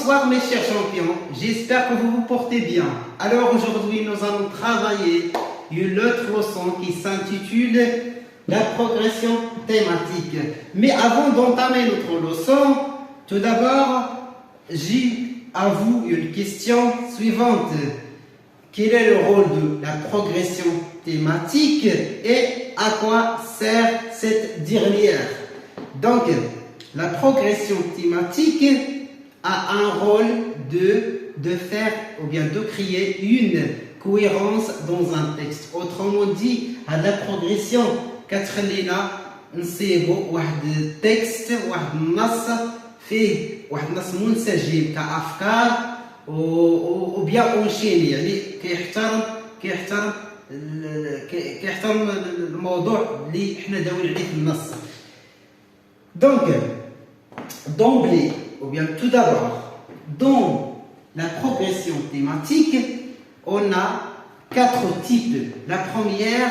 Bonsoir mes chers champions, j'espère que vous vous portez bien. Alors aujourd'hui nous allons travailler une autre leçon qui s'intitule la progression thématique. Mais avant d'entamer notre leçon, tout d'abord j'ai à vous une question suivante. Quel est le rôle de la progression thématique et à quoi sert cette dernière? Donc la progression thématique a un rôle de faire ou bien de créer une cohérence dans un texte. Autrement dit, à la progression كتخلينا نصيبوا واحد التكست واحد النص فيه واحد النص منسجم كأفكار و بيان اونشيني، يعني كيحترم الموضوع اللي حنا داويين عليه في النص. Donc d'emblée, ou bien tout d'abord, dans la progression thématique, on a 4 types. La première,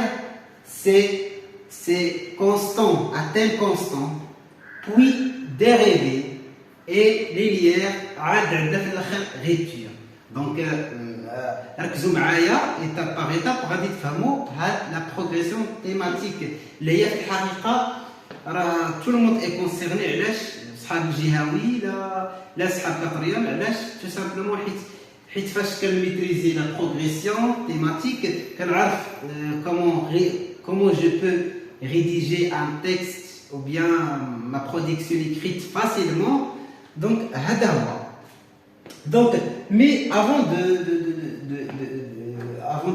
c'est constant, à thème constant, puis dérivé, et linéaire, rupture. Donc, ركزوا معايا étape par étape غادي تفهموا la progression thématique اللي هي في الحقيقة راه tout le monde est concerné. علاش؟ صحاب الجهوي لا صحاب كاتريام. علاش؟ tout simplement حيت فاش كنميتريزي la progression thématique كنعرف comment je peux rédiger un texte ou bien ma production écrite facilement. Donc هذا هو. Donc mais avant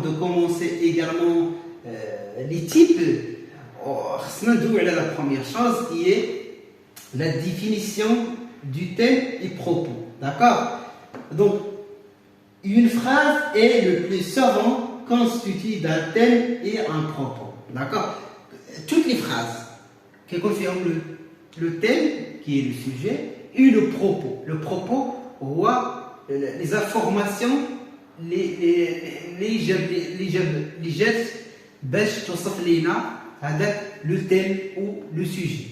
de commencer également les types, خصنا ندوي على la première chose qui est la définition du thème et propos. D'accord? Donc une phrase est le plus souvent constituée d'un thème et un propos. D'accord? Toutes les phrases qui confirment le thème qui est le sujet et le propos. Le propos هو les informations اللي جات باش توصف لينا هذاك le thème ou le sujet.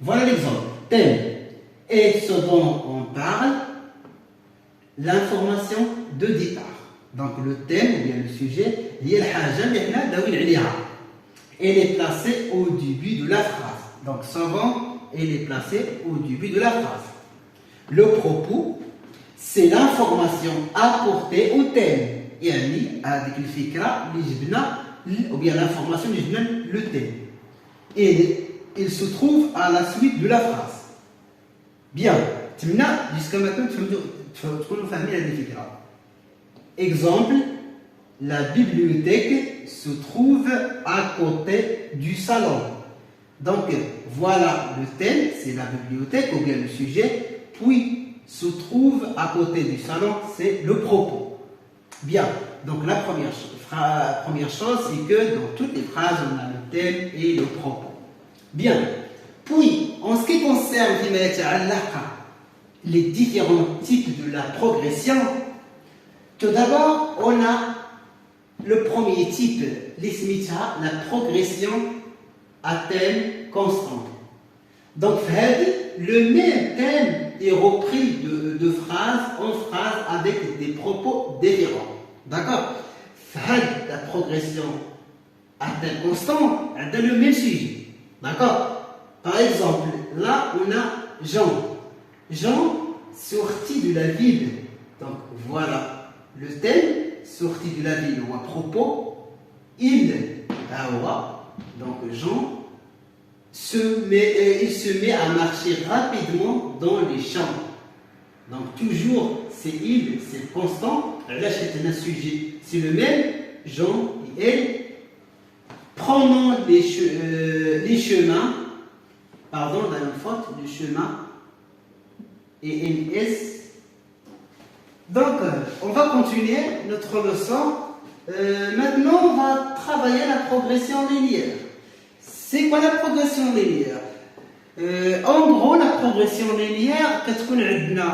Voilà l'exemple. Thème est ce dont on parle, l'information de départ. Donc le thème ou bien le sujet هي الحاجة اللي حنا داويين عليها. Elle est placée au début de la phrase. Donc souvent elle est placée au début de la phrase. Le propos, c'est l'information apportée au thème. يعني هذيك الفكرة اللي جبنا ou bien l'information اللي جبنا le thème. Et il se trouve à la suite de la phrase. Bien. تمنا jusqu'à maintenant تكونوا فاهمين هذه الفكرة. Exemple, la bibliothèque se trouve à côté du salon. Donc voilà le thème, c'est la bibliothèque ou bien le sujet, puis se trouve à côté du salon, c'est le propos. Bien, donc la première chose, c'est que dans toutes les phrases, on a le thème et le propos. Bien, puis en ce qui concerne les différents types de la progression, tout d'abord, on a le premier type, la progression à thème constant. Donc, le même thème est repris de phrase en phrase avec des propos différents. D'accord? La progression à thème constant a le même sujet. D'accord? Par exemple, là, on a Jean. Jean sorti de la ville. Donc, voilà le thème, sorti de la ville ou à propos. Il, donc Jean, il se met à marcher rapidement dans les champs. Donc toujours c'est il, c'est constant. Là c'est un sujet, c'est le même. Jean et elle prenant les chemins, pardon, dans une faute, le chemin et NS. Donc on va continuer notre leçon. Maintenant on va travailler la progression linéaire. C'est quoi la progression linéaire? En gros, la progression linéaire, كتكون عندنا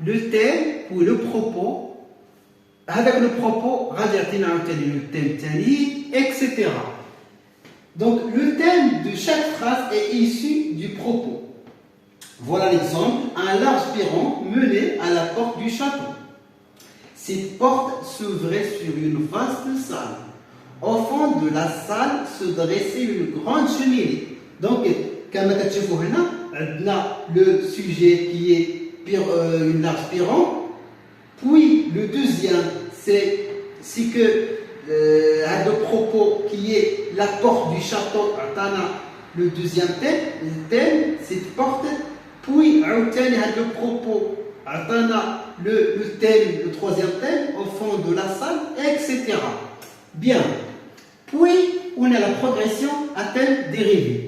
le thème ou le propos. Avec le propos, غادي يعطينا عاوتاني le thème تاني, etc. Donc le thème de chaque phrase est issu du propos. Voilà l'exemple. Un large perron menait à la porte du château. Cette porte s'ouvrait sur une vaste salle. Au fond de la salle se dressait une grande cheminée. Donc, comme vous voyez, on a le sujet qui est une large perron. Puis, le deuxième, c'est que le propos qui est la porte du château. Le deuxième thème, cette porte. Puis, le propos, le thème, le troisième thème, au fond de la salle, etc. Bien. Puis, on a la progression à thème dérivé.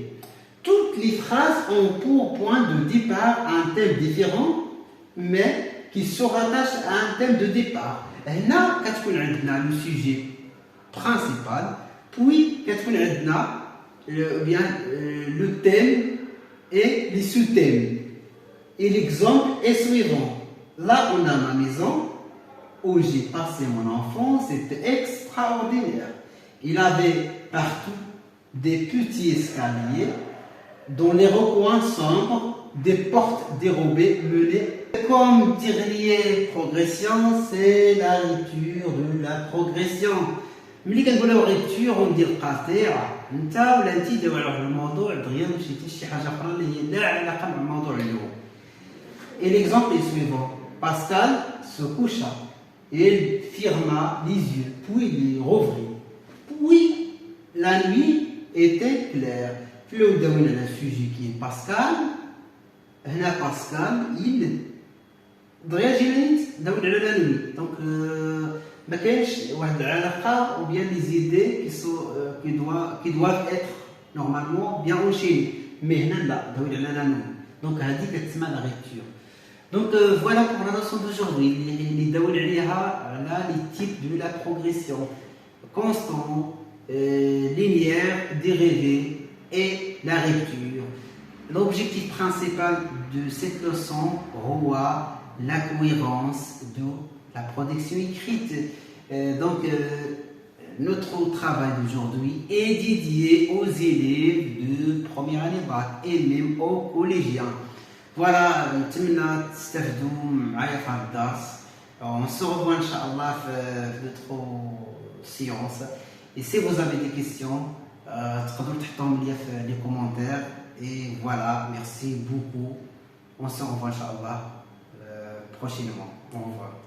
Toutes les phrases ont pour point de départ un thème différent, mais qui se rattache à un thème de départ. Là, quand on a le sujet principal, puis quand on a le thème et les sous-thèmes. Et l'exemple est suivant. Là, on a ma maison où j'ai passé mon enfance, c'était extraordinaire. Il avait partout des petits escaliers, dont les recoins sombres, des portes dérobées menaient. Comme dernière progression, c'est la rupture de la progression. ملي كنقولوا ريبتور وندير قاطع انت ولا انت داو على الموضوع دغيا مشيتي شي حاجه اخرى اللي هي لا علاقه مع الموضوع اليوم. Et l'exemple est suivant. Pascal se coucha. Il ferma les yeux, puis les rouvrit. Puis la nuit était claire. Puis le sujet qui est Pascal. هنا Pascal il دغيا جيت داو على la nuit. Donc ما كاينش واحد العلاقه ou bien les idées qui doivent être normalement bien enchaînées. Mais هنا لا داو على la nuit. Donc هذه كتسمى la rupture. Donc voilà pour la notion d'aujourd'hui. Les daoul عليها les types de la progression. Constant, linéaire, dérivé et la rupture. L'objectif principal de cette leçon voit la cohérence de la production écrite. Notre travail d'aujourd'hui est dédié aux élèves de première année bac et même aux collégiens. Voilà, نتمنى تستافدوا معايا في هذا الدرس. On se revoit Inch'Allah في d'autres séances. Et si vous avez des questions, تقدروا تحطوهم لي في les commentaires. Et voilà, merci beaucoup. On se revoit Inch'Allah prochainement. Au revoir.